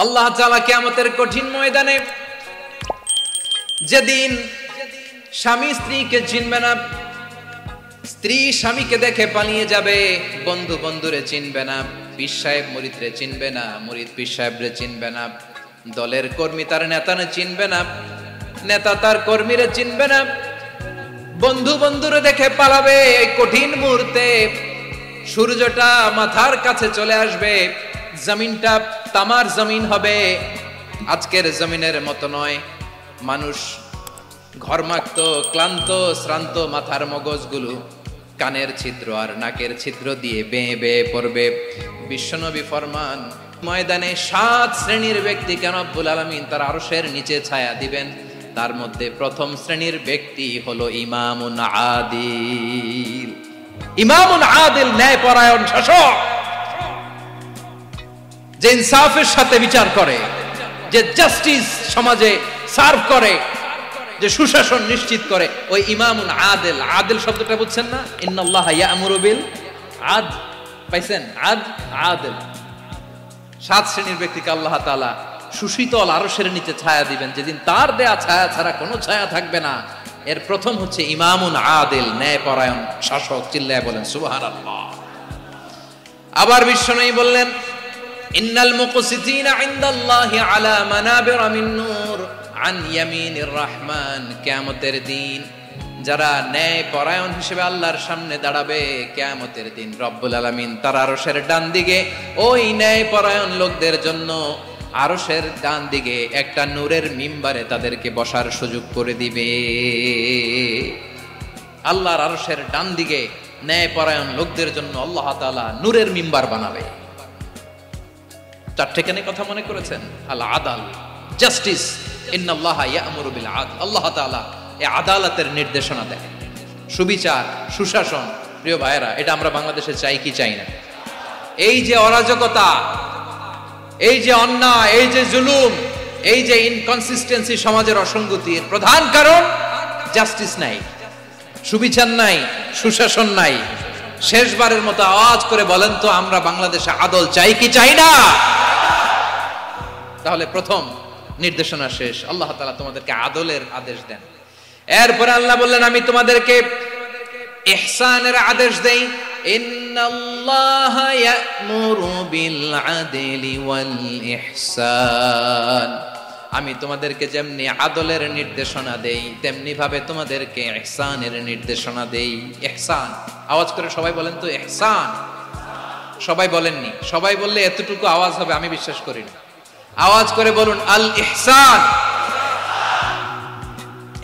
আল্লাহ তাআলা কিয়ামতের কঠিন ময়দানে যেদিন স্বামী স্ত্রীকে চিনবে না, স্ত্রী স্বামীকে দেখে পালিয়ে যাবে, বন্ধু বন্ধুরে চিনবে না, পীর সাহেব মুরিদরে চিনবে না, মুরিদ পীর সাহেবরে চিনবে না, দলের কর্মী তার নেতারে চিনবে না, নেতা তার কর্মীরে চিনবে না, বন্ধু বন্ধুরে দেখে পালাবে। এই কঠিন মুহূর্তে সূর্যটা মাথার কাছে চলে আসবে, জমিনটা তামার জমিন হবে, আজকের জমিনের মতো নয়। মানুষ ঘর্মাক্ত, ক্লান্ত, শ্রান্ত মাথার মগজগুলো কানের ছিদ্র আর নাকের ছিদ্র দিয়ে বেয়ে বেয়ে পড়বে। বিশ্বনবী ফরমান, ময়দানে 7 শ্রেণীর ব্যক্তিকে রব্বুল আলামিন তার আরশের নিচে ছায়া দিবেন। তার মধ্যে প্রথম শ্রেণীর ব্যক্তি হলো ইমামুন আদিল। ইমামুন আদিল, ন্যায়পরায়ণ শাসক, যে ইনসাফের সাথে বিচার করে, যে জাস্টিস সমাজে সার্ভ করে, যে সুশাসন নিশ্চিত করে, ওই ইমামুন আদিল। আদিল শব্দটা বুঝছেন না? ইন্নাল্লাহা ইয়া'মুরু বিল আদল, পাইছেন? আদিল। 7 শ্রেণীর ব্যক্তিকে আল্লাহ তাআলা সুশীতল আরশের নিচে ছায়া দিবেন, যেদিন তার দেয়া ছায়া ছাড়া কোনো ছায়া থাকবে না। এর প্রথম হচ্ছে ইমামুন আদিল, ন্যায়পরায়ণ শাসক। চিল্লায় বলেন সুবহানাল্লাহ। আবার বিশ্বনবী বললেন, ইন্নাল মুকসিতিনা ইনদাল্লাহি আলা মানাবিরা মিন নূর আন ইয়ামিনির রহমান। কিয়ামতের দিন যারা ন্যায়পরায়ণ হিসেবে আল্লাহর সামনে দাঁড়াবে, কিয়ামতের দিন রব্বুল আলামিন তার আরশের ডান দিকে ওই ন্যায়পরায়ণ লোকদের জন্য আরশের ডান দিকে একটা নূরের মিম্বারে তাদেরকে বসার সুযোগ করে দিবে। আল্লাহর আরশের ডান দিকে ন্যায়পরায়ণ লোকদের জন্য আল্লাহ তাআলা নূরের মিম্বার বানাবে। 4টে কেন কথা মনে করেছেন? আল আদাল, জাস্টিস। ইন্নাল্লাহা ইয়া'মুরু বিল আদল। আল্লাহ তাআলা এই আদালতের নির্দেশনা দেয়, সুবিচার, সুশাসন। প্রিয় ভাইয়েরা, এটা আমরা বাংলাদেশে চাই কি চাই না? এই যে অরাজকতা, এই যে অন্যায়, এই যে জুলুম, এই যে ইনকনসিস্টেন্সি সমাজের অসঙ্গতির প্রধান কারণ জাস্টিস নাই, সুবিচার নাই, সুশাসন নাই। শেষবারের মতো আওয়াজ করে বলেন তো, আমরা বাংলাদেশে আদল চাই কি চাই না? তাহলে প্রথম নির্দেশনা শেষ। আল্লাহ তাআলা তোমাদেরকে আদলের আদেশ দেন। এরপরে আল্লাহ বললেন, আমি তোমাদেরকে ইহসানের আদেশ দেই। ইন্নাল্লাহা ইয়া'মুরু বিল আদলি ওয়াল ইহসান। আমি তোমাদেরকে যেমনি আদলের নির্দেশনা দেই, তেমনি ভাবে তোমাদেরকে ইহসানের নির্দেশনা দেই। ইহসান, আওয়াজ করে সবাই বলেন তো ইহসান। সবাই বলেননি, সবাই বললে এতটুকু আওয়াজ হবে আমি বিশ্বাস করি না। আওয়াজ করে বলুন আল ইহসান।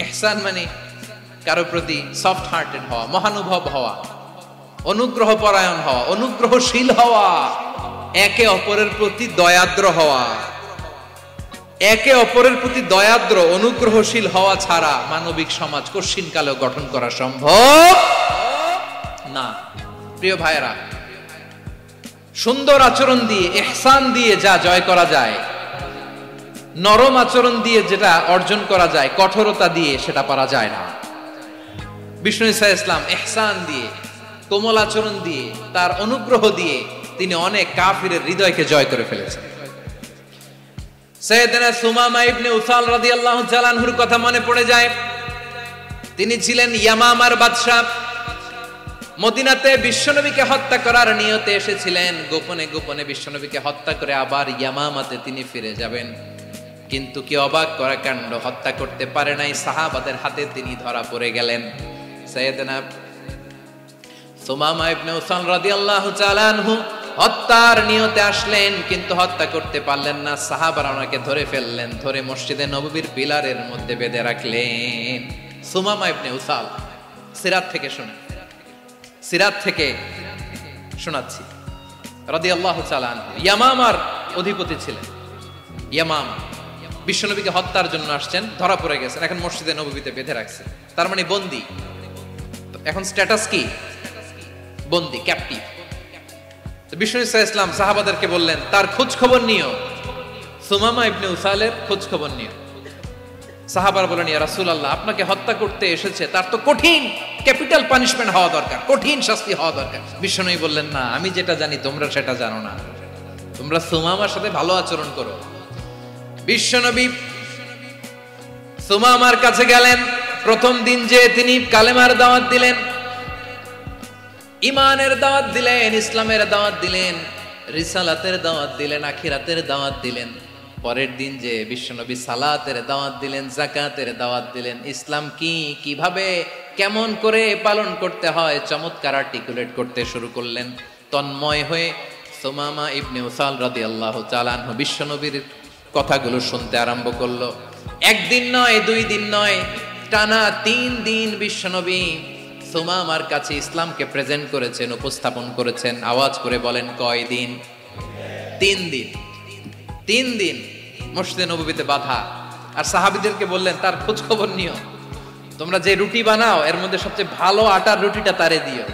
ইহসান মানে কারো প্রতি সফট হার্টেড হওয়া, মহানুভব হওয়া, অনুগ্রহ পরায়ণ হওয়া, অনুগ্রহশীল হওয়া, একে অপরের প্রতি দয়াদ্র হওয়া। একে অপরের প্রতি দয়াদ্র, অনুগ্রহশীল হওয়া ছাড়া মানবিক সমাজ কশিনকালেও গঠন করা সম্ভব না। প্রিয় ভাইয়েরা, সুন্দর আচরণ দিয়ে, ইহসান দিয়ে যা জয় করা যায়, নরম আচরণ দিয়ে যেটা অর্জন করা যায়, কঠোরতা দিয়ে সেটা পারা যায় না। বিষ্ণু ঈসা ইসলাম ইহসান দিয়ে, কোমল আচরণ দিয়ে, তার অনুগ্রহ দিয়ে তিনি অনেক কাফিরের হৃদয়কে জয় করে ফেলেছেন। সাইয়েদনা সুমামা ইবনে উসাল রাদিয়াল্লাহু তাআলা আনহুর কথা মনে পড়ে যায়। তিনি ছিলেন ইয়ামামার বাদশা। মদিনাতে বিশ্বনবীকে হত্যা করার নিয়তে এসেছিলেন। গোপনে গোপনে বিশ্বনবীকে হত্যা করে আবার ইয়ামামাতে তিনি ফিরে যাবেন। কিন্তু কি অবাক করা কাণ্ড, হত্যা করতে পারে নাই, সাহাবাদের হাতে তিনি ধরা পড়ে গেলেন। সাইয়েদনা সুমামা ইবনে উসাল রাদিয়াল্লাহু তাআলা আনহু হত্যার নিয়তে আসলেন, কিন্তু হত্যা করতে পারলেন না। সাহাবারা ওনাকে ধরে ফেললেন, ধরে মসজিদে নববীর পিলারের মধ্যে বেঁধে রাখলেন। সুমামা ইবনে উসাল, সিরাত থেকে শুনে, সিরাত থেকে শোনাচ্ছি, রাদিয়াল্লাহু তাআলা আনহু ইয়ামামার অধিপতি ছিলেন। ইয়ামামা বিশ্বনবীকে হত্যার জন্য আসছেন, ধরা পড়ে গেছেন, এখন মসজিদে নববীতে বেঁধে রাখছে, তার মানে বন্দী। এখন স্ট্যাটাস কি? বন্দী, ক্যাপটিভ। বিষ্ণু ঈসা ইসলাম সাহাবাদেরকে বললেন, তার খোঁজ খবর নিও, সুমামা ইবনে উসালের খোঁজ খবর নিও। সাহাবারা বলেন, ইয়া রাসূলুল্লাহ, আপনাকে হত্যা করতে এসেছে, তার তো কঠিন ক্যাপিটাল পানিশমেন্ট হওয়া দরকার, কঠিন শাস্তি হওয়া দরকার। বিশ্বনবী বললেন, না, আমি যেটা জানি তোমরা সেটা জানো না। তোমরা সুমামার সাথে ভালো আচরণ করো, বিশ্বনবী সুমামার কাছে গেলেন। প্রথম দিন যে তিনি কালেমার দাওয়াত দিলেন, ইমানের দাওয়াত দিলেন, ইসলামের দাওয়াত দিলেন, রিসালাতের দাওয়াত দিলেন, আখিরাতের দাওয়াত দিলেন। পরের দিন যে বিশ্বনবী সালাতের দাওয়াত দিলেন, যাকাতের দাওয়াত দিলেন, ইসলাম কি, কিভাবে, কেমন করে পালন করতে হয় চমৎকার আর্টিকুলেট করতে শুরু করলেন। তন্ময় হয়ে সুমামা ইবনে উসাল রাদিয়াল্লাহু তাআলা আনহু বিশ্বনবীর কথাগুলো শুনতে আরম্ভ করলো। একদিন নয়, 2 দিন নয়, টানা 3 দিন বিশ্বনবী সুমামার কাছে ইসলামকে প্রেজেন্ট করেছেন, উপস্থাপন করেছেন। আওয়াজ করে বলেন, কয় দিন? 3 দিন। 3 দিন মসজিদে নববীতে বাধা। আর সাহাবীদেরকে বললেন, তার খোঁজ খবর নিও, তোমরা যে রুটি বানাও এর মধ্যে সবচেয়ে ভালো আটার রুটিটা তারে দিও,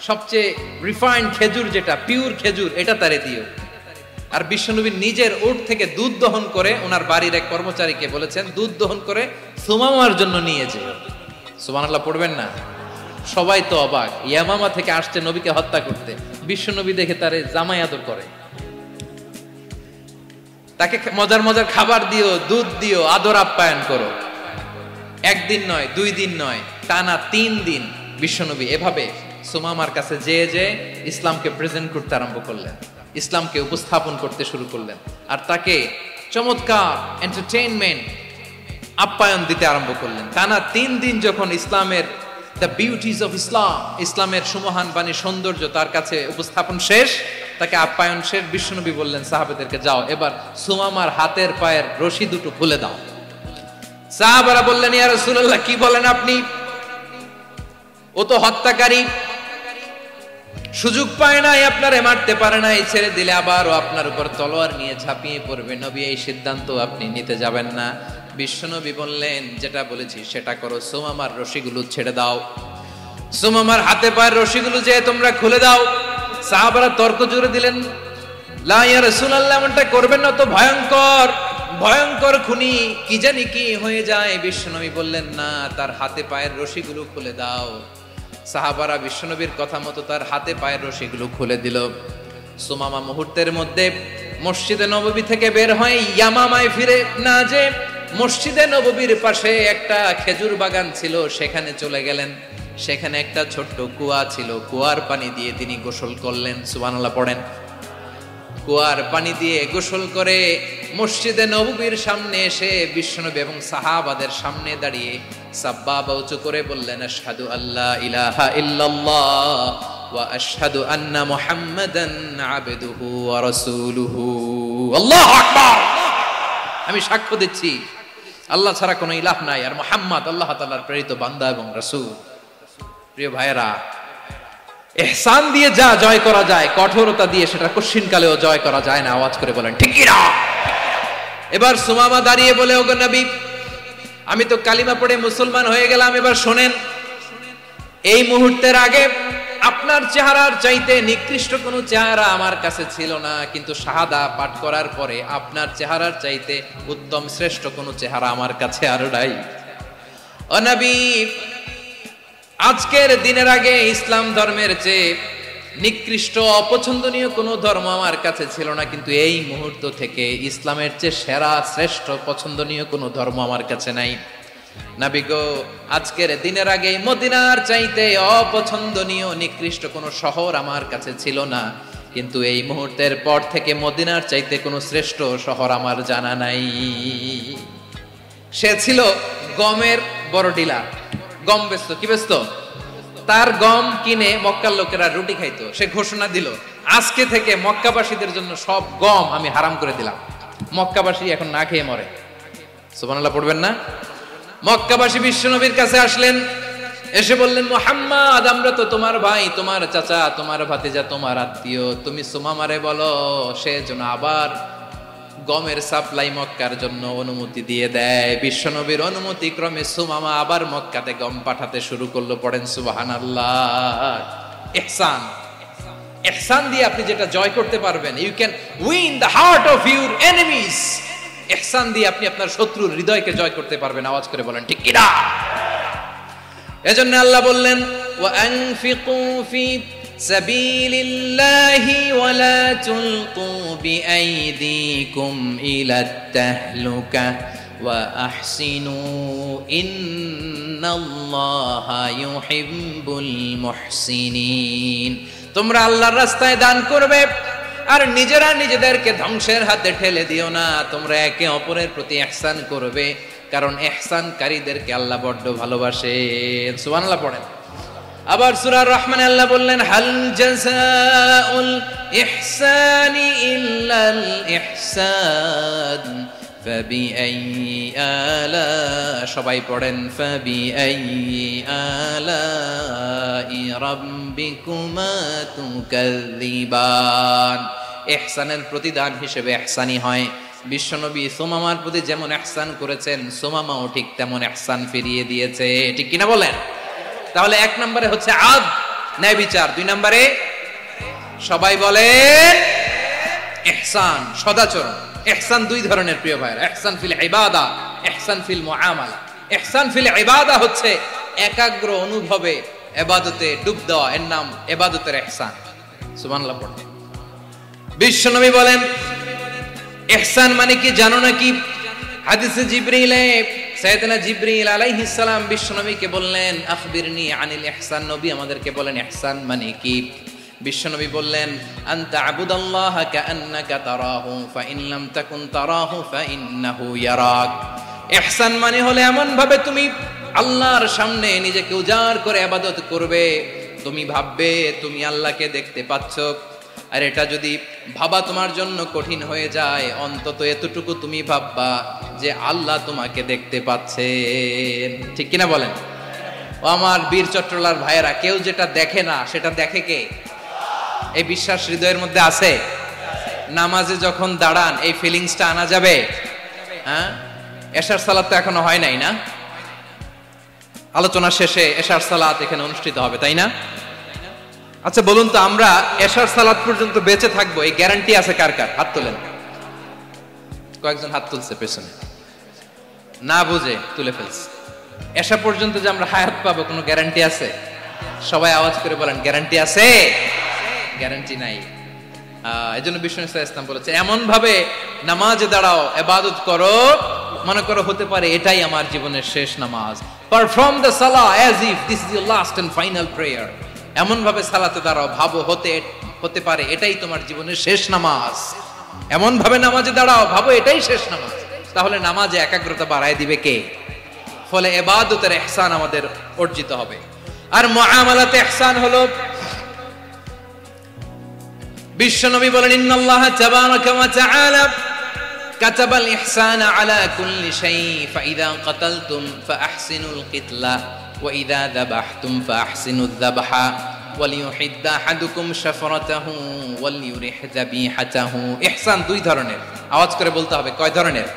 সবচেয়ে রিফাইন্ড খেজুর, যেটা পিওর খেজুর, এটা তারে দিও। আর বিশ্বনবী নিজের উট থেকে দুধ দহন করে ওনার বাড়ির এক কর্মচারীকে বলেছেন, দুধ দহন করে সুমামার জন্য নিয়ে যেও। সুবহানাল্লাহ পড়বেন না? সবাই তো অবাক, ইয়ামামা থেকে আসছে নবীকে হত্যা করতে, বিশ্বনবী দেখে তারে জামাই আদর করে, তাকে মজার মজার খাবার দিও, দুধ দিও, আদর আপ্যায়ন করো। একদিন নয়, 2 দিন নয়, টানা 3 দিন বিশ্বনবী এভাবে সুমামার কাছে যেয়ে ইসলামকে প্রেজেন্ট করতে আরম্ভ করলেন, ইসলামকে উপস্থাপন করতে শুরু করলেন। আর তাকে চমৎকার এন্টারটেইনমেন্ট, আপ্যায়ন দিতে আরম্ভ করলেন। টানা 3 দিন যখন ইসলামের দ্য বিউটিজ অফ ইসলাম, ইসলামের সুমহান বাণী, সৌন্দর্য তার কাছে উপস্থাপন শেষ, তাকে আপ্যায়ন শেষ, বিশ্বনবী বললেন সাহাবাদেরকে, যাও এবার সুমামার হাতের পায়ের রশি দুটো খুলে দাও। সাহাবারা বললেন, ইয়া রাসূলুল্লাহ, কি বলেন আপনি? ও তো হত্যাকারী, সুযোগ পায় নাই, আপনারে মারতে পারে নাই, ছেড়ে দিলে আবারও আপনার উপর তলোয়ার নিয়ে ঝাঁপিয়ে পড়বে। নবী, এই সিদ্ধান্ত আপনি নিতে যাবেন না। বিশ্বনবী বললেন, যেটা বলেছি সেটা করো, সুমামার রশিগুলো ছেড়ে দাও, সুমামার হাতে পায়ের রশিগুলো যে তোমরা খুলে দাও। সাহাবারা তর্ক জুড়ে দিলেন, লা ইয়া রাসূলুল্লাহ, এমনটা করবেন না, তো ভয়ঙ্কর, ভয়ঙ্কর খুনি, কি জানি কি হয়ে যায়। বিশ্বনবী বললেন, না, তার হাতে পায়ের রশিগুলো খুলে দাও। সাহাবারা বিশ্বনবীর কথা মতো তার হাতে পায়ের রশিগুলো খুলে দিল। সুমামা মুহূর্তের মধ্যে মসজিদে নববী থেকে বের হয়ে ইয়ামামায় ফিরে না যে মসজিদে নববীর পাশে একটা খেজুর বাগান ছিল, সেখানে চলে গেলেন। সেখানে একটা ছোট্ট কুয়া ছিল, কুয়ার পানি দিয়ে তিনি গোসল করলেন। সুবহানাল্লাহ পড়েন। কুয়ার পানি দিয়ে গোসল করে মসজিদে নববীর সামনে এসে বিশ্বনবী এবং সাহাবাদের সামনে দাঁড়িয়ে সাব্বাবা উঁচু করে বললেন, আশহাদু আল্লা ইলাহা ইল্লাল্লাহ ওয়া আশহাদু আন্না মুহাম্মাদান আবদুহু ওয়া রাসূলুহু। আল্লাহু আকবার। আমি সাক্ষ্য দিচ্ছি আল্লাহ ছাড়া কোনো ইলাহ নাই, আর মুহাম্মদ আল্লাহ তাআলার প্রেরিত বান্দা এবং রাসূল। প্রিয় ভাইয়েরা, ইহসান দিয়ে যা জয় করা যায়, কঠোরতা দিয়ে সেটা কঠিনকালেও জয় করা যায় না। আওয়াজ করে বলেন ঠিক কি না? এবার সুমামা দাঁড়িয়ে বলে, ওগো নবী, আমি তো কালিমা পড়ে মুসলমান হয়ে গেলাম, এবার শোনেন, এই মুহূর্তের আগে আপনার চেহারার চাইতে নিকৃষ্ট কোনো চেহারা আমার কাছে ছিল না, কিন্তু শাহাদা পাঠ করার পরে আপনার চেহারার চাইতে উত্তম শ্রেষ্ঠ কোনো চেহারা আমার কাছে আর নাই। ও নবী, আজকের দিনের আগে ইসলাম ধর্মের চেয়ে নিকৃষ্ট অপছন্দনীয় কোনো ধর্ম আমার কাছে ছিল না, কিন্তু এই মুহূর্ত থেকে ইসলামের চেয়ে সেরা শ্রেষ্ঠ পছন্দনীয় কোনো ধর্ম আমার কাছে নাই। নবী গো, আজকের দিনের আগে মদিনার চাইতে অপছন্দনীয় নিকৃষ্ট কোনো শহর আমার কাছে ছিল না, কিন্তু এই মুহূর্তের পর থেকে মদিনার চাইতে কোনো শ্রেষ্ঠ শহর আমার জানা নাই। সে ছিল গমের বড় ডিলার, গম বেচতো। কি বেচতো? তার গম কিনে মক্কার লোকেরা রুটি খাইতো। সে ঘোষণা দিল, আজকে থেকে মক্কাবাসীদের জন্য সব গম আমি হারাম করে দিলাম, মক্কাবাসী এখন না খেয়ে মরে। সুবহানাল্লাহ পড়বেন না? মক্কাবাসী বিশ্বনবীর কাছে আসলেন, এসে বললেন, মুহাম্মদ, আমরা তো তোমার ভাই, তোমার চাচা, তোমার ভাতিজা, তোমার আত্মীয়, তুমি সুমামারে বলো সে যেন আবার গমের সাপ্লাই মক্কার জন্য অনুমতি দিয়ে দেয়। বিশ্বনবীর অনুমতি ক্রমে সুমামা আবার মক্কাতে গম পাঠাতে শুরু করলো। পড়েন সুবহানাল্লাহ। ইহসান, ইহসান দিয়ে আপনি যেটা জয় করতে পারবেন, you can win the heart of your enemies. ইহসান দিয়ে আপনি আপনার শত্রুর হৃদয়কে জয় করতে পারবেন। আওয়াজ করে বলেন ঠিক কি না? এজন্য আল্লাহ বললেন, ওয়া আনফিকু ফি সাবিলিল্লাহি ওয়ালা তুলকু বিআইদিকুম ইলাত তাহলুকা ওয়া আহসিনু ইন্নাল্লাহা ইউহিব্বুল মুহসিনিন। তোমরা আল্লাহর রাস্তায় দান করবে আর নিজেরা নিজেদেরকে ধ্বংসের হাতে ঠেলে দিও না। তোমরা একে অপরের প্রতি ইহসান করবে, কারণ ইহসানকারীদেরকে আল্লাহ বড্ড ভালোবাসেন। সুবহানাল্লাহ পড়েন। আবার সূরা রহমানে আল্লাহ বললেন, হাল জাযাউল ইহসানি ইল্লাল ইহসান ফাবিআইয়ি আলা, সবাই পড়েন, ফাবিআইয়ি আলাই রাব্বিকুমা তুকাযযিবান। ইহসানের প্রতিদান হিসেবে ইহসানই হয়। বিশ্বনবী সুমামার প্রতি যেমন ইহসান করেছেন, সুমামাও ঠিক তেমন ইহসান ফিরিয়ে দিয়েছে। ঠিক কিনা বলেন? তাহলে এক নম্বরে হচ্ছে আদ, ন্যায় বিচার। দুই নম্বরে সবাই বলেন ইহসান, সদাচরণ। ইহসান দুই ধরনের প্রিয় ভাইরা, ইহসান ফিল ইবাদা, ইহসান ফিল মুআমালা। ইহসান ফিল ইবাদা হচ্ছে একাগ্র অনুভবে ইবাদতে ডুব দেওয়া, এর নাম ইবাদতের ইহসান। সুবহানাল্লাহ পড়ুন। বিশ্বনবী বলেন ইহসান মানে কি জানো নাকি? হাদিসে জিবরিলে সাইয়েদনা জিবরিল আলাইহিস সালাম বিশ্বনবীকে বললেন, আখবিরনি আনিল ইহসান। নবী আমাদেরকে বলেন ইহসান মানে কি? বিশ্বনবী বললেন, আনতা আবুদাল্লাহা কাআন্নাকা তারাহু ফাইন লাম তাকুন তারাহু ফাইন্নাহু ইয়ারাক। ইহসান মানে হলো এমন ভাবে তুমি আল্লাহর সামনে নিজেকে উজাড় করে ইবাদত করবে, তুমি ভাববে তুমি আল্লাহকে দেখতে পাচ্ছ। আর এটা যদি ভাবা তোমার জন্য কঠিন হয়ে যায়, অন্তত এতটুকু তুমি ভাববা যে আল্লাহ তোমাকে দেখতে পাচ্ছেন। ঠিক কিনা বলেন? ও আমার বীর চট্টলার ভাইয়েরা, কেউ যেটা দেখে না সেটা দেখে কে? এই বিশ্বাস হৃদয়ের মধ্যে আছে? নামাজে যখন দাঁড়ান এই ফিলিংসটা আনা যাবে? হ্যাঁ, এশার সালাত তো এখনো হয় নাই না? আলোচনা শেষে এশার সালাত এখানে অনুষ্ঠিত হবে, তাই না? আচ্ছা বলুন তো, আমরা এশার সালাত পর্যন্ত বেঁচে থাকবো এই গ্যারান্টি আছে কার কার? হাত তোলেন। কয়েকজন হাত তুলছে পেছনে, না বুঝে তুলে ফেলছে। এশা পর্যন্ত যে আমরা হায়াত পাবো কোনো গ্যারান্টি আছে? সবাই আওয়াজ করে বলেন, গ্যারান্টি আছে? গ্যারান্টি নাই। এজন্য বিষ্ণু ইসলাম বলেছে, এমন ভাবে নামাজে দাঁড়াও, ইবাদত করো, মনে করো হতে পারে এটাই আমার জীবনের শেষ নামাজ। পারফর্ম দ্য সালাহ as if this is your last and final prayer. এমন ভাবে সালাতে দাঁড়াও, ভাবো হতে পারে এটাই তোমার জীবনের শেষ নামাজ। এমন ভাবে নামাজে দাঁড়াও, ভাবো এটাই শেষ নামাজ। তাহলে নামাজে একাগ্রতা বাড়ায় দিবে কে? ফলে ইবাদতের ইহসান আমাদের অর্জিত হবে। আর মুআমালাতে ইহসান হলো, বিশ্বনবী বলেন, ইন্নাল্লাহা তাবারাকা ওয়া তাআলা কাতাবাল ইহসানা আলা কুল্লি শাই ফাইদা কাতালতুম ফাআহসিনুল কিতলা ওয়া ইযা যাবাহতুম ফাআহসিনুয যাবহা ওয়ালিয়ুহিদ্দা আহাদুকুম শাফরাতাহু ওয়ালিয়ুরিহ যাবিহাতাহু। ইহসান দুই ধরনের। আওয়াজ করে বলতে হবে, কয় ধরনের?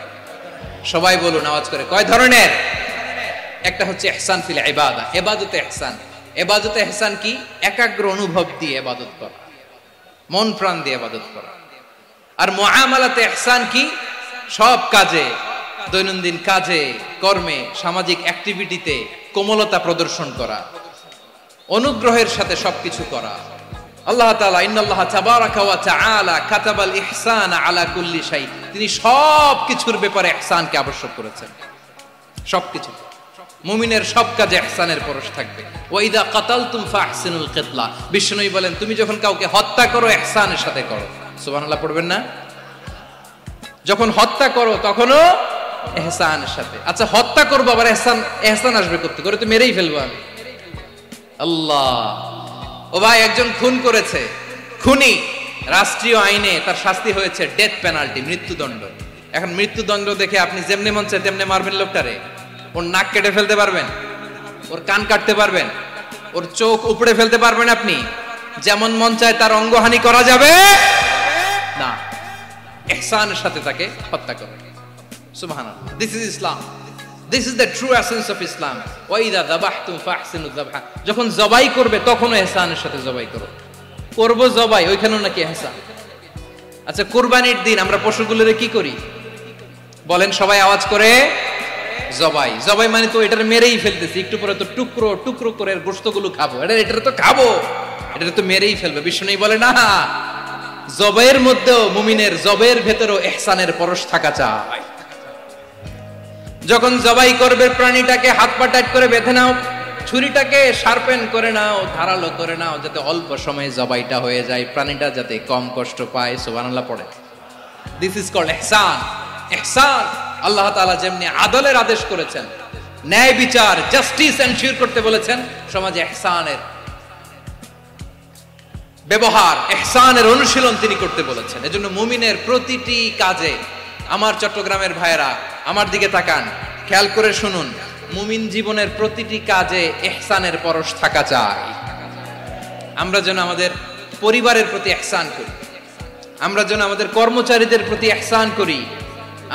সবাই বলুন আওয়াজ করে, কয় ধরনের? একটা হচ্ছে ইহসান ফিল ইবাদা, ইবাদতে ইহসান। ইবাদতে ইহসান কি? একাগ্র অনুভব দিয়ে ইবাদত করা, মন প্রাণ দিয়ে ইবাদত করা। আর মুআমালাতে ইহসান কি? সব কাজে, দৈনন্দিন কাজে, কর্মে, সামাজিক অ্যাক্টিভিটিতে কোমলতা প্রদর্শন করা, অনুগ্রহের সাথে সবকিছু করা। আল্লাহ তাআলা, ইন্নাল্লাহা তাবারাকা ওয়া তাআলা কাতাবাল ইহসানা আলা কুল্লি শাই, তিনি সব কিছুর ব্যাপারে ইহসানকে আবশ্যক করেছেন। সবকিছু, মুমিনের সব কাজে ইহসানের পরশ থাকবে। ওয়া ইযা কাতালতুম ফাহসিনুল কিতলা, বিষ্ণুই বলেন তুমি যখন কাউকে হত্যা করো ইহসানের সাথে করো। সুবহানাল্লাহ পড়বেন না? যখন হত্যা করো তখনও ইহসানের সাথে। আচ্ছা হত্যা করবো আবার ইহসান আসবে করতে করে, তো মেরেই ফেলবো আমি। আল্লাহ, ও ভাই একজন খুন করেছে, খুনি, রাষ্ট্রীয় আইনে তার শাস্তি হয়েছে ডেথ পেনাল্টি, মৃত্যুদণ্ড। এখন মৃত্যুদণ্ড দেখে আপনি যেমনে মন চায় তেমনে মারবেন লোকটারে? ওর নাক কেটে ফেলতে পারবেন? ওর কান কাটতে পারবেন? ওর চোখ উপড়ে ফেলতে পারবেন আপনি? যেমন মন চায় তার অঙ্গহানি করা যাবে না। ইহসানের সাথে তাকে হত্যা করবে। সুবহানাল্লাহ, this is Islam, this is the true essence of Islam. ওয়া ইযা যাবাহতুম ফাহসিনুয যাবহা, যখন জবাই করবে তখনও ইহসানের সাথে জবাই করো। করব জবাই, ওইখানেও নাকি ইহসান। আচ্ছা কুরবানির দিন আমরা পশুগুলোরে কি করি বলেন সবাই আওয়াজ করে? জবাই। জবাই মানে তো এটার মেরেই ফেলতেছি, একটু পরে তো টুকরো টুকরো করে গোশতগুলো খাবো, এটার তো খাবো। এটা তো মেরেই ফেলবে। বিষ্ণু বলে না, জবের মধ্যেও মুমিনের জবের ভেতরেও ইহসানের পরশ থাকা চাই। যখন জবাই করবে প্রাণীটাকে হাত পা টাইট করে বেঁধে নাও, ছুরিটাকে শার্পেন করে নাও, ধারালো করে নাও, যাতে অল্প সময়ে জবাইটা হয়ে যায়, প্রাণীটা যাতে কম কষ্ট পায়। সুবহানাল্লাহ পড়ে। দিস ইজ কল্ড ইহসান। ইহসান আল্লাহ তাআলা যেমনি আদলের আদেশ করেছেন, ন্যায় বিচার জাস্টিস এনশিওর করতে বলেছেন, সমাজে ইহসানের ব্যবহার, ইহসানের অনুশীলন তিনি করতে বলেছেন। এজন্য মুমিনের প্রতিটি কাজে, আমার চট্টগ্রামের ভাইয়েরা আমার দিকে তাকান, খেয়াল করে শুনুন, মুমিন জীবনের প্রতিটি কাজে ইহসানের পরশ থাকা চাই। আমরা যেন আমাদের পরিবারের প্রতি ইহসান করি, আমরা যেন আমাদের কর্মচারীদের প্রতি ইহসান করি,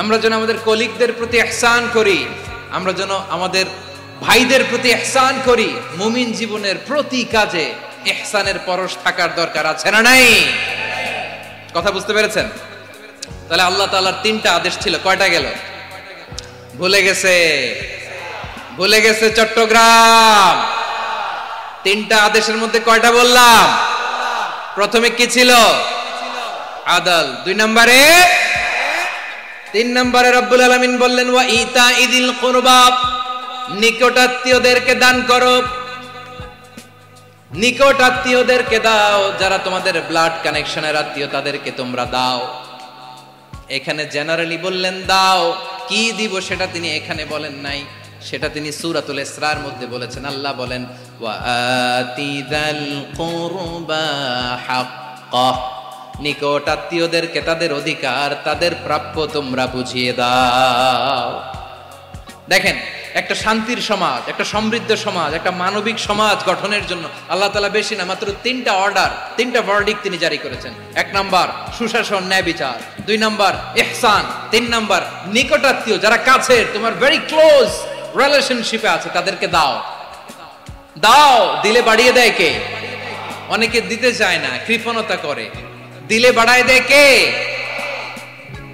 আমরা যেন আমাদের কলিগদের প্রতি ইহসান করি, আমরা যেন আমাদের ভাইদের প্রতি ইহসান করি। মুমিন জীবনের প্রতি কাজে ইহসানের পরশ থাকার দরকার আছে না নাই? কথা বুঝতে পেরেছেন? তাহলে আল্লাহ তাআলার তিনটা আদেশ ছিল, কয়টা গেল? ভুলে গেছে, ভুলে গেছে চট্টগ্রাম। তিনটা আদেশের মধ্যে কয়টা বললাম? প্রথমে কি ছিল? আদল। 2 নম্বরে, 3 নম্বরে রব্বুল আলামিন বললেন ওয়া ইতাইদিল কুরবা, নিকটাত্মীয়দেরকে দান করো। নিকট আত্মীয়দেরকে দাও, যারা তোমাদের ব্লাড কানেকশনের আত্মীয় তাদেরকে তোমরা দাও। এখানে জেনারেলি বললেন দাও, কি দিব সেটা তিনি এখানে বলেন নাই, সেটা তিনি সূরাতুল ইসরার মধ্যে বলেছেন। আল্লাহ বলেন ওয়া আতিযাল কুরবা হাক্কা, নিকট আত্মীয়দেরকে তাদের অধিকার, তাদের প্রাপ্য তোমরা বুঝিয়ে দাও। দেখেন, একটা শান্তির সমাজ, একটা সমৃদ্ধ সমাজ, একটা মানবিক সমাজ গঠনের জন্য আল্লাহ তাআলা বেশি না, মাত্র 3টা অর্ডার, 3টা ভার্ডিক্ট তিনি জারি করেছেন। 1 নাম্বার সুশাসন, ন্যায় বিচার। 2 নাম্বার ইহসান। 3 নাম্বার নিকটাত্মীয়, যারা কাছের, তোমার ভেরি ক্লোজ রিলেশনশিপে আছে, তাদেরকে দাও। দাও, দিলে বাড়িয়ে দেয় কে? অনেকে দিতে চায় না, কৃপণতা করে। দিলে বাড়ায় দেয় কে?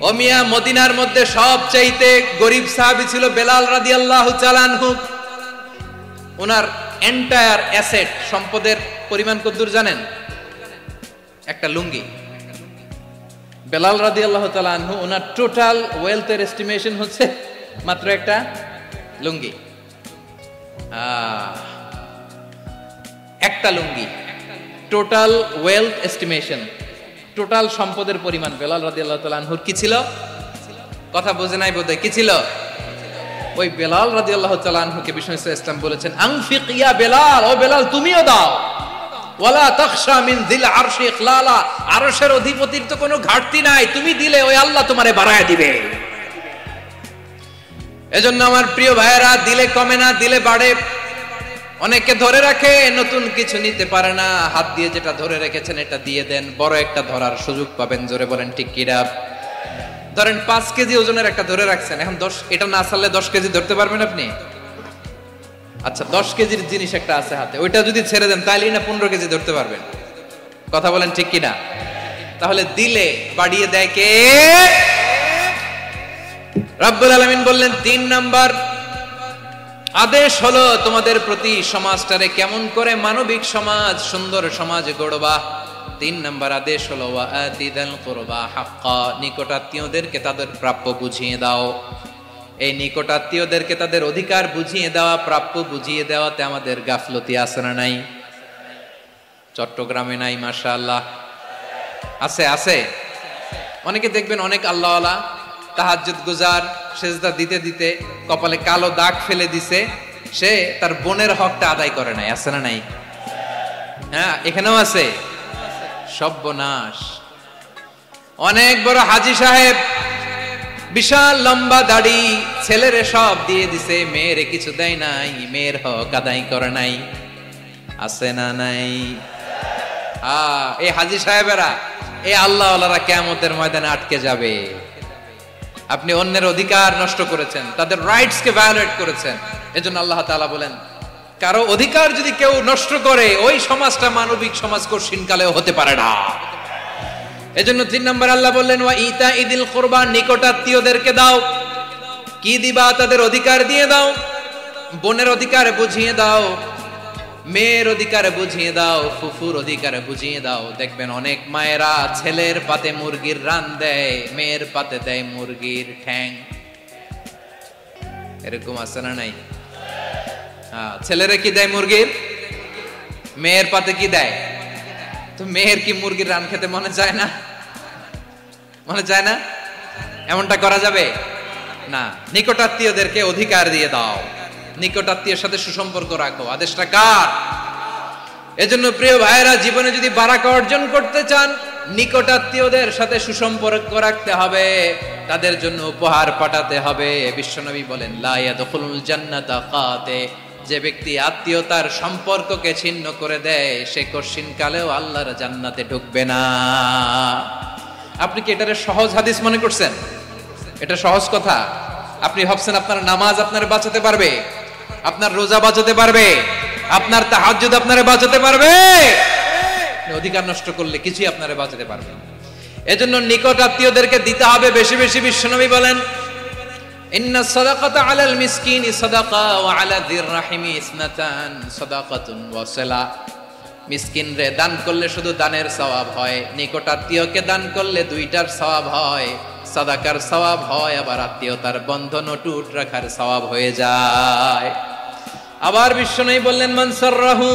ও মিয়া, মদিনার মধ্যে সবচাইতে গরিব সাহাবী ছিল বেলাল রাদিয়াল্লাহু তাআলা আনহু। ওনার এন্টায়ার অ্যাসেট, সম্পদের পরিমাণ কতদূর জানেন? একটা লুঙ্গি। বেলাল রাদিয়াল্লাহু তাআলা আনহু, ওনার টোটাল ওয়েলথের এস্টিমেশন হচ্ছে মাত্র একটা লুঙ্গি। একটা লুঙ্গি, টোটাল ওয়েলথ এস্টিমেশন, টোটাল সম্পদের পরিমাণ বেলাল রাদিয়াল্লাহু তাআলা আনহুর কি ছিল? কথা বোঝে নাই বোধহয়। কি ছিল? ওই বেলাল রাদিয়াল্লাহু তাআলা আনহুকে বিষ্ণু ইসলাম বলেছেন, আনফিক ইয়া বেলাল, ও বেলাল তুমিও দাও। ওয়ালা তাখশা মিন যিল আরশি ইখলালা, আরশের অধিপতির তো কোনো ঘাটতি নাই, তুমি দিলে ওই আল্লাহ তোমারে বাড়ায় দিবে। এজন্য আমার প্রিয় ভাইয়েরা, দিলে কমে না, দিলে বাড়ে। অনেকে ধরে রাখে, নতুন কিছু নিতে পারে না, হাত দিয়ে যেটা ধরে রেখেছেন এটা দিয়ে দেন, বড় একটা ধরার সুযোগ পাবেন। জোরে বলেন ঠিক কিনা? ধরেন 5 কেজি ওজনের একটা ধরে রাখছেন, এখন 10, এটা না ছাড়লে 10 কেজি ধরতে পারবেন আপনি? আচ্ছা, 10 কেজির জিনিস একটা আছে হাতে, ওইটা যদি ছেড়ে দেন তাহলেই না 15 কেজি ধরতে পারবেন। কথা বলেন ঠিক কিনা? তাহলে দিলে বাড়িয়ে দেয় কে? রব্বুল আলামিন বললেন 3 নাম্বার আদেশ হলো তোমাদের প্রতি সমাজটারে কেমন করে মানবিক সমাজ, সুন্দর সমাজ গড়বা। 3 নাম্বার আদেশ হলো ওয়া আতিযাল কুরবা হাক্কা, নিকটাত্মীয়দেরকে তাদের প্রাপ্য বুঝিয়ে দাও। এই নিকটাত্মীয়দেরকে তাদের অধিকার বুঝিয়ে দেওয়া, প্রাপ্য বুঝিয়ে দেওয়াতে আমাদের গাফলতি আছে না নাই? চট্টগ্রামে নাই? মাশাআল্লাহ আছে, আছে। অনেকে দেখবেন অনেক আল্লাহওয়ালা, তাহাজ্জুদ গুজার, সেজদা দিতে দিতে কপালে কালো দাগ ফেলে দিছে, সে তার বোনের হকটা আদায় করে নাই। আছে না নাই? হ্যাঁ, এখানেও আছে। সর্বনাশ। অনেক বড় হাজী সাহেব, বিশাল লম্বা দাড়ি, ছেলেরে সব দিয়ে দিছে, মেয়েরে কিছু দেয় নাই, মেয়ের হক আদায় করে নাই। আছে না নাই? এই হাজী সাহেবেরা, এই আল্লাহওয়ালারা কিয়ামতের ময়দানে আটকে যাবে। আপনি অন্যের অধিকার নষ্ট করেছেন, তাদের রাইটস কে ভায়োলেট করেছেন। এজন্য আল্লাহ তাআলা বলেন, কারো অধিকার যদি কেউ নষ্ট করে, ওই সমাজটা মানবিক সমাজ কঠিনকালেও হতে পারে না। এজন্য 3 নম্বর আল্লাহ বললেন ওয়া ইতাইদিল কুরবা, নিকটাত্মীয়দেরকে দাও। কি দিবা? তাদের অধিকার দিয়ে দাও, বোনের অধিকার বুঝিয়ে দাও। মেয়ের অধিকার বুঝিয়ে দাও, ফুফুর অধিকার বুঝিয়ে দাও। দেখবেন অনেক মায়েরা ছেলের পাতে মুরগির রান দেয়, মেয়ের পাতে দেয় মুরগির ঠ্যাং। এরকম আছে না নাই? ছেলেরা কি দেয় মুরগির, মেয়ের পাতে কি দেয়? তো মেয়ের কি মুরগির রান খেতে মনে চায় না? মনে চায় না? এমনটা করা যাবে না। নিকটাত্মীয়দেরকে অধিকার দিয়ে দাও, নিকটাত্মীয়ের সাথে সুসম্পর্ক রাখো। আদেশটা কার? এজন্য প্রিয় ভাইয়েরা, জীবনে যদি বারাকা অর্জন করতে চান, নিকটাত্মীয়দের সাথে সুসম্পর্ক রাখতে হবে, তাদের জন্য উপহার পাঠাতে হবে। বিশ্বনবী বলেন, লা ইয়াদখুলুল জান্নাতা কাতে, যে ব্যক্তি আত্মীয়তার সম্পর্ককে ছিন্ন করে দেয়, সে কঠিন কালেও আল্লাহর জান্নাতে ঢুকবে না। আপনি কি এটারে সহজ হাদিস মনে করছেন? এটা সহজ কথা? আপনি ভাবছেন আপনার নামাজ আপনার বাঁচাতে পারবে, আপনার রোজা বাঁচাতে পারবে, আপনার তাহাজ্জুদ আপনারে বাঁচাতে পারবে? অধিকার নষ্ট করলে কিছুই আপনারে বাঁচাতে পারবে না। এজন্য নিকট আত্মীয়দেরকে দিতে হবে বেশি বেশি। বিশ্বনবী বলেন, ইন্না সাদাকাতা আলাল মিসকিনি সাদাকা ওয়া আলা যির রাহিমি ইসনাতান সাদাকাতুন ওয়া সিলা। মিসকিনরে দান করলে শুধু দানের সওয়াব হয়, নিকট আত্মীয়কে দান করলে দুইটার সওয়াব হয়, সাদাকার সওয়াব হয়, আবার আত্মীয়তার বন্ধন অটুট রাখার সওয়াব হয়ে যায়। আবার বিশ্বনবী বললেন, মান সাররাহু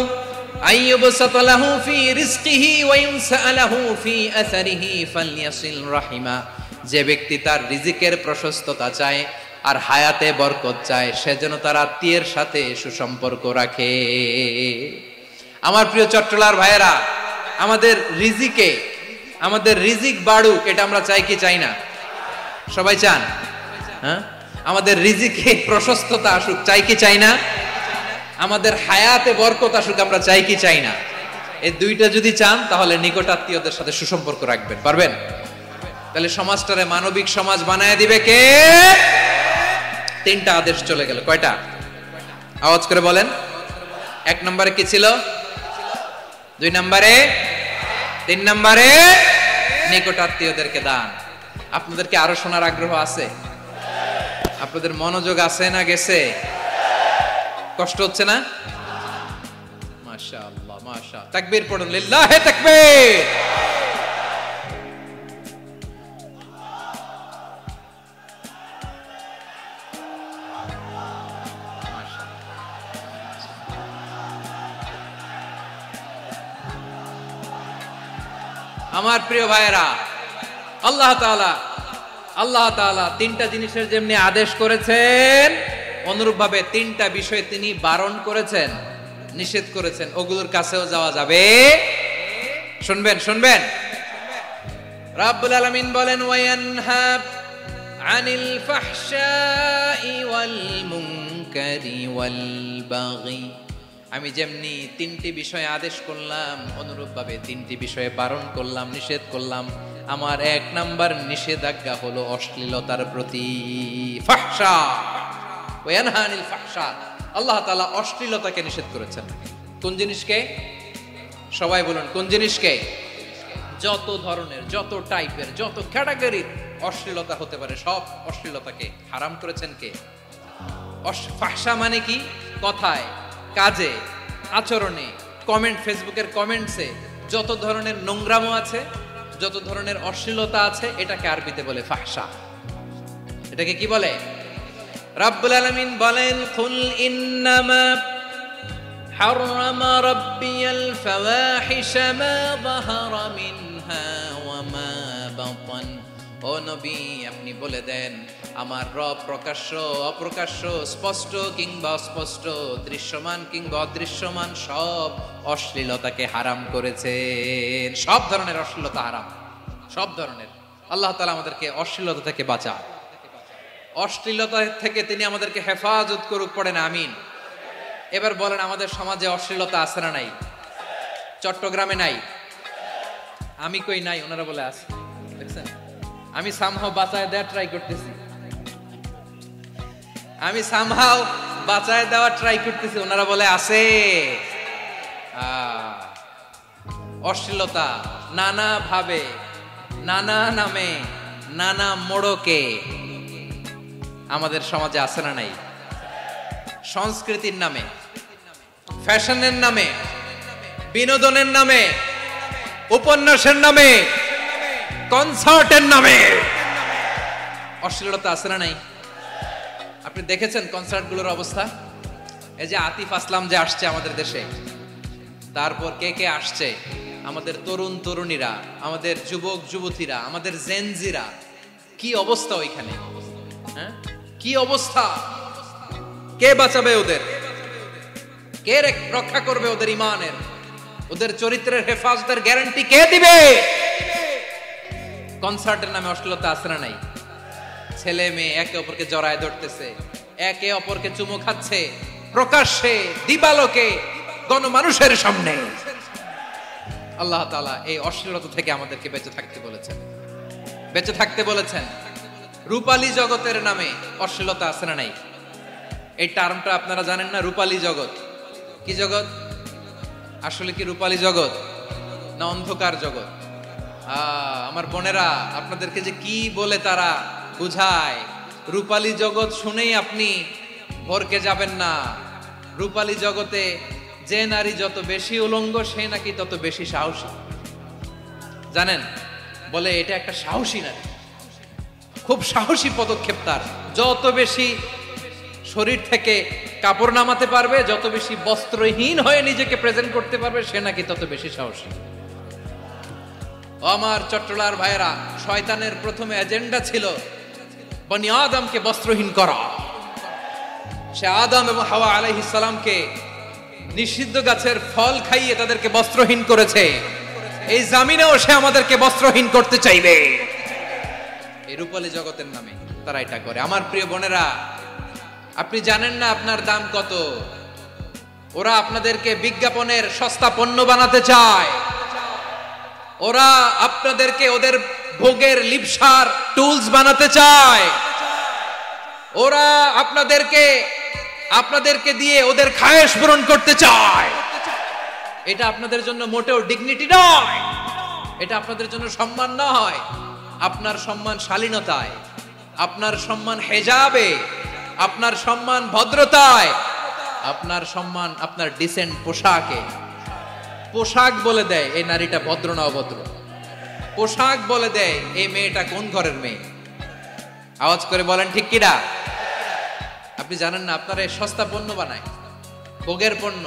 আইয়ুবসাতা লাহু ফি রিজকিহি ওয়া ইউনসালাহু ফি আসারিহি ফালইয়াসিল রাহিমা। যে ব্যক্তি তার রিজিকের প্রশস্ততা চায় আর হায়াতে বরকত চায়, সে যেন তার আত্মীয়ের সাথে সুসম্পর্ক রাখে। আমার প্রিয় চট্টলার ভাইয়েরা, আমাদের রিজিক বাড়ুক, এটা আমরা চাই কি চাই না? সবাই চান? হ্যাঁ, আমাদের রিজিকে প্রশস্ততা আসুক, চাই কি চাই না? আমাদের হায়াতে বরকত আসুক, আমরা চাই কি চাই না? এই দুইটা যদি চান, তাহলে নিকট আত্মীয়দের সাথে সুসম্পর্ক রাখবেন, পারবেন? তাহলে সমাজটারে মানবিক সমাজ বানায় দিবে কে? তিনটা আদেশ চলে গেল। কয়টা? আওয়াজ করে বলেন। 1 নম্বরে কি ছিল? 2 নম্বরে, 3 নম্বরে নিকট আত্মীয়দেরকে দান। আপনাদেরকে আরো শোনার আগ্রহ আছে? আপনাদের মনোযোগ আছে না গেছে? কষ্ট হচ্ছে না? মাশাআল্লাহ, মাশাআল্লাহ। তাকবীর পড়ুন, লিল্লাহি তাকবীর। আমার প্রিয় ভাইয়েরা, আল্লাহ তাআলা তিনটা জিনিসের যেমনি আদেশ করেছেন, অনুরূপভাবে তিনটা বিষয়ে তিনি বারণ করেছেন, নিষেধ করেছেন। ওগুলোর কাছেও যাওয়া যাবে। শুনবেন। রাব্বুল আলামিন বলেন, ওয়ায়ানহা আনিল ফাহশাই ওয়াল মুনকারি ওয়াল বাগি। আমি যেমনি তিনটি বিষয়ে আদেশ করলাম, অনুরূপভাবে তিনটি বিষয়ে বারণ করলাম, নিষেধ করলাম। আমার 1 নাম্বার নিষেধাজ্ঞা হলো অশ্লীলতার প্রতি। ফাহশা, ওয়ায়ানহা আনিল ফাহশা। আল্লাহ তাআলা অশ্লীলতাকে নিষেধ করেছেন। কোন জিনিসকে? সবাই বলুন, কোন জিনিসকে? যত ধরনের, যত টাইপের, যত ক্যাটাগরির অশ্লীলতা হতে পারে, সব অশ্লীলতাকে হারাম করেছেন কে? ফাহশা মানে কি? কথায়, কাজে, আচরণে, কমেন্ট, ফেসবুকের কমেন্টসে যত ধরনের নোংরামো আছে, যত ধরনের অশ্লীলতা আছে, এটাকে আরবিতে বলে ফাহশা। এটাকে কি বলে? রাব্বুল আলামিন বলেন, কুল ইন্নামা হারামা রাব্বিয়াল ফাওয়াহিশা মা যাহারা মিনহা ওয়া মা বাতান। ও নবী, আপনি বলে দেন, আমার রব প্রকাশ্য, অপ্রকাশ্য, স্পষ্ট কিংবা অস্পষ্ট, দৃশ্যমান কিংবা অদৃশ্যমান সব অশ্লীলতাকে হারাম করেছেন। সব ধরনের অশ্লীলতা হারাম, সব ধরনের। আল্লাহ তাআলা আমাদেরকে অশ্লীলতা থেকে বাঁচান, অশ্লীলতা থেকে তিনি আমাদেরকে হেফাজত করুক। পড়েন আমিন। এবার বলেন, আমাদের সমাজে অশ্লীলতা আছে না নাই? চট্টগ্রামে নাই? আমি কই নাই, ওনারা বলে আছে। দেখছেন, আমি সামহাও বাঁচায় দেওয়া ট্রাই করতেছি, ওনারা বলে আছে। অশ্লীলতা নানা ভাবে, নানা নামে, নানা মোড়কে আমাদের সমাজে আছে না নাই? সংস্কৃতির নামে, ফ্যাশনের নামে, বিনোদনের নামে, উপন্যাসের নামে, কনসার্টের নামে অশ্লীলতা আছে না নাই? আপনি দেখেছেন কনসার্টগুলোর অবস্থা? এই যে আতিফ আসলাম যে আসছে আমাদের দেশে, তারপর কে কে আসছে, আমাদের তরুণ তরুণীরা, আমাদের যুবক যুবতীরা, আমাদের জেনজিরা, কি অবস্থা ওইখানে? হ্যাঁ, কি অবস্থা? কে বাঁচাবে ওদের? কে রক্ষা করবে ওদের ইমানের, ওদের চরিত্রের হেফাজতের গ্যারান্টি কে দিবে? কনসার্টের নামে অশ্লীলতা আছে না নাই? ছেলে মেয়ে একে অপরকে জড়ায় ধরতেছে, একে অপরকে চুমু খাচ্ছে প্রকাশ্যে, দিবালোকে, গণমানুষের সামনে। আল্লাহ তাআলা এই অশ্লীলতা থেকে আমাদেরকে বেঁচে থাকতে বলেছেন, বেঁচে থাকতে বলেছেন। রূপালী জগতের নামে অশ্লীলতা আছে না নাই? এই টার্মটা আপনারা জানেন না? রূপালী জগৎ কি জগৎ? আসলে কি রূপালী জগৎ না অন্ধকার জগৎ? আমার বোনেরা, আপনাদেরকে যে কি বলে তারা বুঝায়, রূপালী জগৎ শুনেই আপনি ভরকে যাবেন না। রূপালী জগতে যে নারী যত বেশি উলঙ্গ, সে নাকি তত বেশি সাহসী। জানেন, বলে এটা একটা সাহসী নারী, খুব সাহসী পদক্ষেপ তার। যত বেশি শরীর থেকে কাপড় নামাতে পারবে, যত বেশি বস্ত্রহীন হয়ে নিজেকে প্রেজেন্ট করতে পারবে, সে নাকি তত বেশি সাহসী। আমার চট্টলার ভাইয়েরা, শয়তানের প্রথমে এজেন্ডা ছিল বনি আদমকে বস্ত্রহীন করা। সে আদম এবং হাওয়া আলাইহিস সালামকে নিষিদ্ধ গাছের ফল খাইয়ে তাদেরকে বস্ত্রহীন করেছে। এই জামিনেও সে আমাদেরকে বস্ত্রহীন করতে চাইবে। এই রূপালী জগতের নামে তারা এটা করে। আমার প্রিয় বোনেরা, আপনি জানেন না আপনার দাম কত। ওরা আপনাদেরকে বিজ্ঞাপনের সস্তা পণ্য বানাতে চায়। ওরা আপনাদেরকে ওদের ভোগের লিপসার টুলস বানাতে চায়। ওরা আপনাদেরকে দিয়ে ওদের খায়েশ পূরণ করতে চায়। এটা আপনাদের জন্য মোটেও ডিগনিটি নয়, এটা আপনাদের জন্য সম্মান নয়। আপনার সম্মান শালীনতায়, আপনার সম্মান হেজাবে, আপনার সম্মান ভদ্রতায়, আপনার সম্মান আপনার ডিসেন্ট পোশাকে। পোশাক বলে দেয় এই নারীটা ভদ্র না অভদ্র। পোশাক বলে দেয় এই মেয়েটা কোন ঘরের মেয়ে। আওয়াজ করে বলেন ঠিক কিনা? আপনি জানেন না, আপনারা এই সস্তা পণ্য বানায়, ভোগের পণ্য,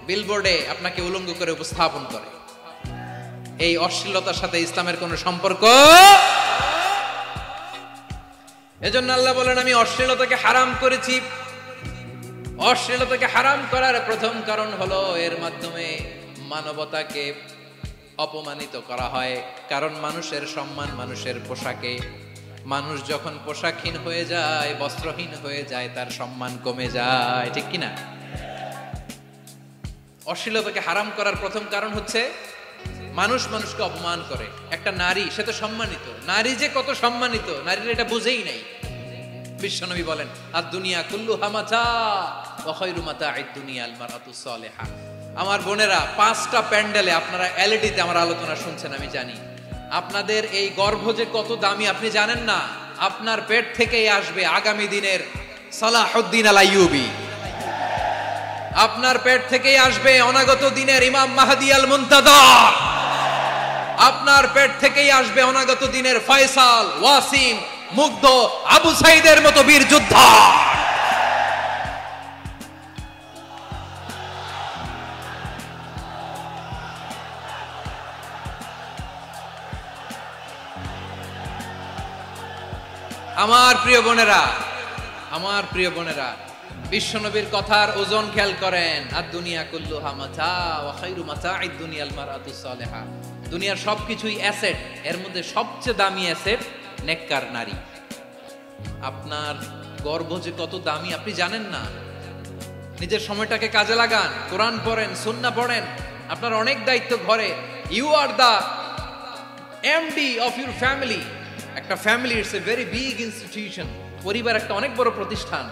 বিলবোর্ডে আপনাকে উলঙ্গ করে উপস্থাপন করে। এই অশ্লীলতার সাথে ইসলামের কোনো সম্পর্ক। এজন্য আল্লাহ বলেন, আমি অশ্লীলতাকে হারাম করেছি। অশ্লীলতাকে হারাম করার প্রথম কারণ হলো এর মাধ্যমে মানবতাকে অপমানিত করা হয়। কারণ মানুষের সম্মান মানুষের পোশাকে। মানুষ যখন পোশাকহীন হয়ে যায়, বস্ত্রহীন হয়ে যায়, তার সম্মান কমে যায়, ঠিক কিনা? অশ্লীলতাকে হারাম করার প্রথম কারণ হচ্ছে মানুষ মানুষকে অপমান করে। একটা নারী, সে তো সম্মানিত। নারী যে কত সম্মানিত, নারীরা এটা বুঝেই নাই। বিশ্বনবী বলেন, আর দুনিয়া কুল্লুহা মাতা ওয়া খায়রু মাতা'আদ দুনিয়া আল মারআতুস সালিহা। আমার বোনেরা, 5টা প্যান্ডেলে আপনারা এলইডিতে আমার আলোচনা শুনছেন, আমি জানি। আপনাদের এই গর্ভ যে কত দামি আপনি জানেন না। আপনার পেট থেকেই আসবে আগামী দিনের সালাহুদ্দিন আল আইয়ুবী। আপনার পেট থেকেই আসবে অনাগত দিনের ইমাম মাহদী আল মুনতাযর। আপনার পেট থেকেই আসবে অনাগত দিনের ফয়সাল, ওয়াসিম, মুগ্ধ, আবু সাইদের মতো বীর যোদ্ধা। আমার প্রিয় বোনেরা, আমার প্রিয় বোনেরা, বিশ্বনবীর কথার ওজন খেয়াল করেন। আর দুনিয়া কুল্লুহা মাতা ওয়া খায়রু মাতা'আদ দুনিয়া আল মারআতুস সালিহা। দুনিয়ার সবকিছুই অ্যাসেট, এর মধ্যে সবচেয়ে দামি অ্যাসেট নেককার নারী। আপনার গর্ভ যে কত দামি আপনি জানেন না। নিজের সময়টাকে কাজে লাগান, কোরআন পড়েন, সুন্নাহ পড়েন। আপনার অনেক দায়িত্ব ঘরে। You are the MD of your family. একটা family it's a very big institution. পরিবার একটা অনেক বড় প্রতিষ্ঠান।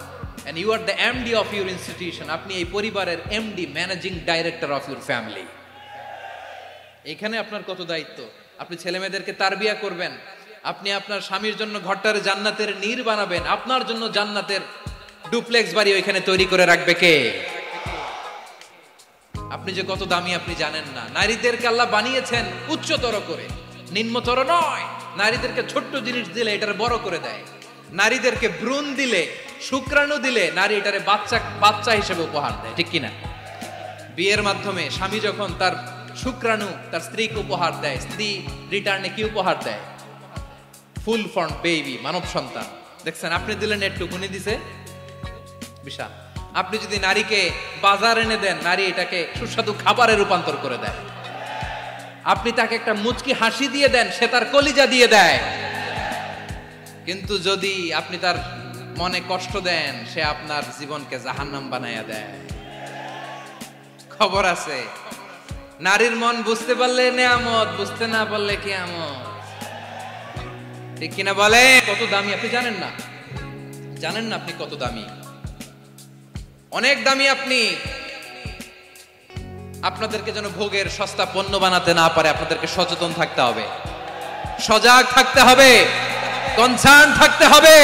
and you are the MD of your institution. আপনি এই পরিবারের MD, managing director of your family. এখানে আপনার কত দায়িত্ব। আপনি ছেলে মেয়েদেরকে তারবিয়া করবেন। আপনি আপনার স্বামীর জন্য ঘরটারে জান্নাতের নীড় বানাবেন। আপনার জন্য জান্নাতের ডুপ্লেক্স বাড়ি ওইখানে তৈরি করে রাখবে কে? আপনি যে কত দামি আপনি জানেন না। নারীদেরকে আল্লাহ বানিয়েছেন উচ্চতর করে, নিম্নতর নয়। নারীদেরকে ছোট্ট জিনিস দিলে এটারে বড় করে দেয়। নারীদেরকে ভ্রূণ দিলে, শুক্রাণু দিলে নারী এটারে বাচ্চা হিসেবে উপহার দেয়, ঠিক কিনা? বিয়ের মাধ্যমে স্বামী যখন তার শুক্রাণু তার স্ত্রীকে উপহার দেয়, স্ত্রী রিটার্নে কি উপহার দেয়? ফুল ফর্ম বেবি, মানব সন্তান। দেখছেন, আপনি দিলেন একটুকুনি, দিছে বিশাল। আপনি যদি নারীকে বাজার এনে দেন, নারী এটাকে সুস্বাদু খাবারে রূপান্তর করে দেয়। আপনি তাকে একটা মুচকি হাসি দিয়ে দেন, সে তার কলিজা দিয়ে দেয়। কিন্তু যদি আপনি তার মনে কষ্ট দেন, সে আপনার জীবনকে জাহান্নাম বানায়া দেয়। খবর আছে, নারীর মন বুঝতে পারলে নেয়ামত, বুঝতে না পারলে কিয়ামত, ঠিক কিনা বলে? কত দামি আপনি জানেন না, জানেন না আপনি কত দামি, অনেক দামি আপনি। আপনাদেরকে যেন ভোগের সস্তা পণ্য বানাতে না পারে, আপনাদেরকে সচেতন থাকতে হবে, সজাগ থাকতে হবে, কনসার্ন থাকতে হবে।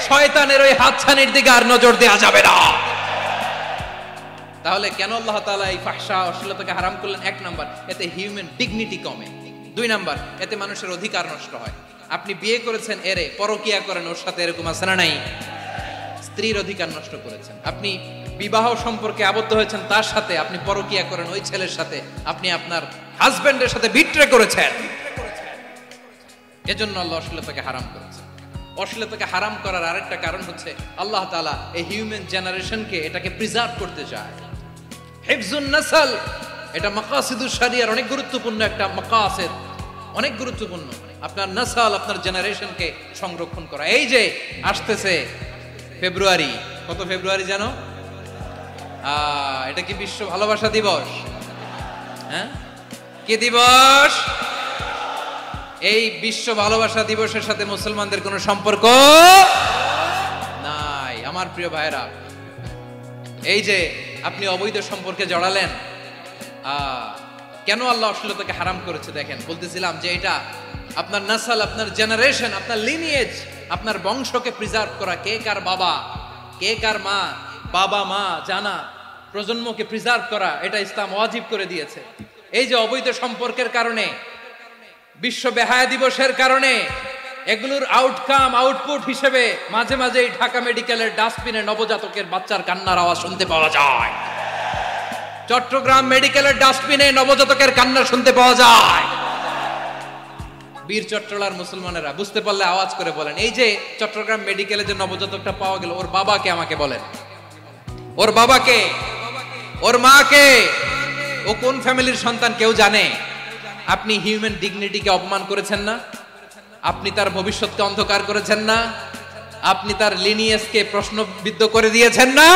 শয়তানের ওই হাতছানির দিকে আর নজর দেওয়া যাবে না। তাহলে কেন আল্লাহ তাআলা এই ফাহশা অশ্লীলতাকে হারাম করলেন? এক নাম্বার, এতে হিউম্যান ডিগনিটি কমে। দুই নাম্বার, এতে মানুষের অধিকার নষ্ট হয়। আপনি বিয়ে করেছেন, এরে পরকিয়া করেন, ওর সাথে এরকম আছে না নাই? স্ত্রীর অধিকার নষ্ট করেছেন। আপনি বিবাহ সম্পর্কে আবদ্ধ হয়েছেন তার সাথে, আপনি পরকিয়া করেন ওই ছেলের সাথে, আপনি আপনার হাজবেন্ডের সাথে বিট্রে করেছেন। এজন্য আল্লাহ অশ্লীলতাকে হারাম করেছেন। অশ্লীলতাকে হারাম করার আরেকটা কারণ হচ্ছে আল্লাহ তাআলা এই হিউম্যান জেনারেশনকে এটাকে প্রিজার্ভ করতে চায়। হিফজুন নাসল, এটা মাকাসিদুশ শরিয়ার অনেক গুরুত্বপূর্ণ একটা মাকাসিদ, অনেক গুরুত্বপূর্ণ। আপনার নাসল, আপনার জেনারেশনকে সংরক্ষণ করা। এই যে আসতেছে ফেব্রুয়ারি, কত ফেব্রুয়ারি জানো? এটা কি বিশ্ব ভালোবাসা দিবস? হ্যাঁ, কি দিবস? এই বিশ্ব ভালোবাসা দিবসের সাথে মুসলমানদের কোনো সম্পর্ক নাই। আমার প্রিয় ভাইরা, এই যে আপনি অবৈধ সম্পর্কে জড়ালেন, কেন আল্লাহ অশ্লীলতাকে হারাম করেছে? দেখেন, বলতেছিলাম যে এটা আপনার নাসল, আপনার জেনারেশন, আপনার লিনিয়েজ, আপনার বংশকে প্রিজার্ভ করা। কে কার বাবা, কে কার মা, বাবা মা জানা, প্রজন্মকে প্রিজার্ভ করা, এটা ইসলাম ওয়াজিব করে দিয়েছে। এই যে অবৈধ সম্পর্কের কারণে, বিশ্ব বেহায়া দিবসের কারণে, এগুলোর আউটপুট হিসেবে মাঝে মাঝে ঢাকা মেডিকেলের ডাস্টবিনে নবজাতকের বাচ্চার কান্নার আওয়াজ শুনতে পাওয়া যায়। চট্টগ্রাম মেডিকেলের ডাস্টবিনে নবজাতকের কান্না শুনতে পাওয়া যায়। বীর চট্টলার মুসলমানেরা বুঝতে পারলে আওয়াজ করে বলেন, এই যে চট্টগ্রাম মেডিকেলে যে নবজাতকটা পাওয়া গেল, ওর বাবাকে আমাকে বলেন, ওর বাবাকে, ওর মাকে, ও কোন ফ্যামিলির সন্তান কেউ জানে? আপনি হিউম্যান ডিগনিটিকে অপমান করেছেন না? আপনি তার ভবিষ্যৎকে অন্ধকার করেছেন না? আপনি তার লিনিয়েজকে প্রশ্নবিদ্ধ করে দিয়েছেন না?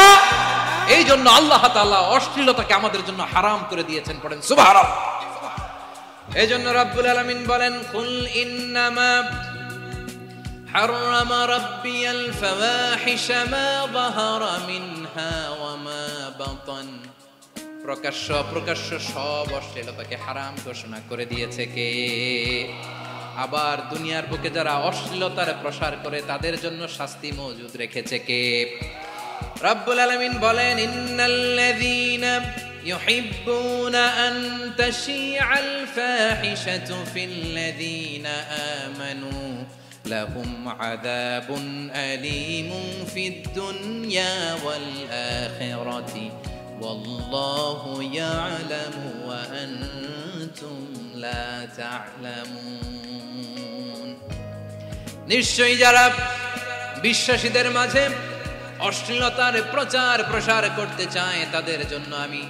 এই জন্য আল্লাহ তাআলা অশ্লীলতাকে আমাদের জন্য হারাম করে দিয়েছেন। পড়েন সুবহানাল্লাহ। এই জন্য রাব্বুল আলামিন বলেন, কুল ইন্নামা হারামা রাব্বিয়াল ফাওয়াহিশা মা যাহারা মিনহা ওয়া মা বাতান। প্রকাশ্য অপ্রকাশ্য সব অশ্লীলতাকে হারাম ঘোষণা করে দিয়েছে কে? আবার দুনিয়ার বুকে যারা অশ্লীলতার প্রসার করে তাদের জন্য শাস্তি মজুদ রেখেছে কে? রব্বুল আলামিন বলেন, ইন্নাল্লাযীনা ইউহিব্বুনা আন তাশিআল ফাহিশাতু ফিল্লাযীনা আমানু লাহুম আযাবুন আলীমুন ফিদ দুনিয়া ওয়াল আখিরাতি ওয়াল্লাহু ইয়ালামু ওয়া আনতুম লা তা'লামুন। নিশ্চয়ই যারা বিশ্বাসীদের মাঝে অশ্লীলতার প্রচার প্রসার করতে চায় তাদের জন্য আমি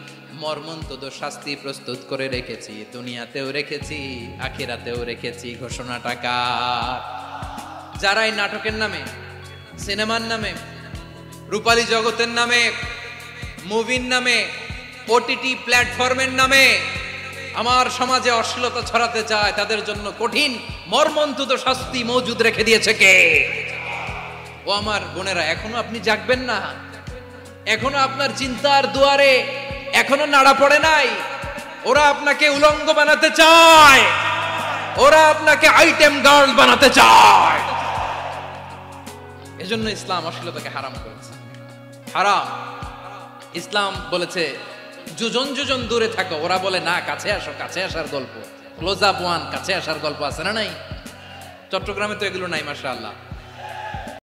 মর্মন্তুদ শাস্তি প্রস্তুত করে রেখেছি, দুনিয়াতেও রেখেছি, আখিরাতেও রেখেছি। ঘোষণাটা কার? যারা এই নাটকের নামে, সিনেমার নামে, রূপালী জগতের নামে, মুভির নামে, ওটিটি প্ল্যাটফর্মের নামে আমার সমাজে অশ্লীলতা ছড়াতে চায়, তাদের জন্য কঠিন মর্মন্তুদ শাস্তি মজুদ রেখে দিয়েছে কে? ও আমার বোনেরা, এখনো আপনি জাগবেন না? এখনো আপনার চিন্তার দুয়ারে এখনো নাড়া পড়ে নাই? ওরা আপনাকে উলঙ্গ বানাতে চায়, ওরা আপনাকে আইটেম গার্ল বানাতে চায়। এজন্য ইসলাম অশ্লীলতাকে হারাম করেছে। হারাম। ইসলাম বলেছে যুজন যুজন দূরে থাকো, ওরা বলে না কাছে আসো, কাছে আসার গল্প, ক্লোজ আপ ওয়ান, কাছে আসার গল্প আছে না নাই? চট্টগ্রামে তো এগুলো নাই মাশাআল্লাহ।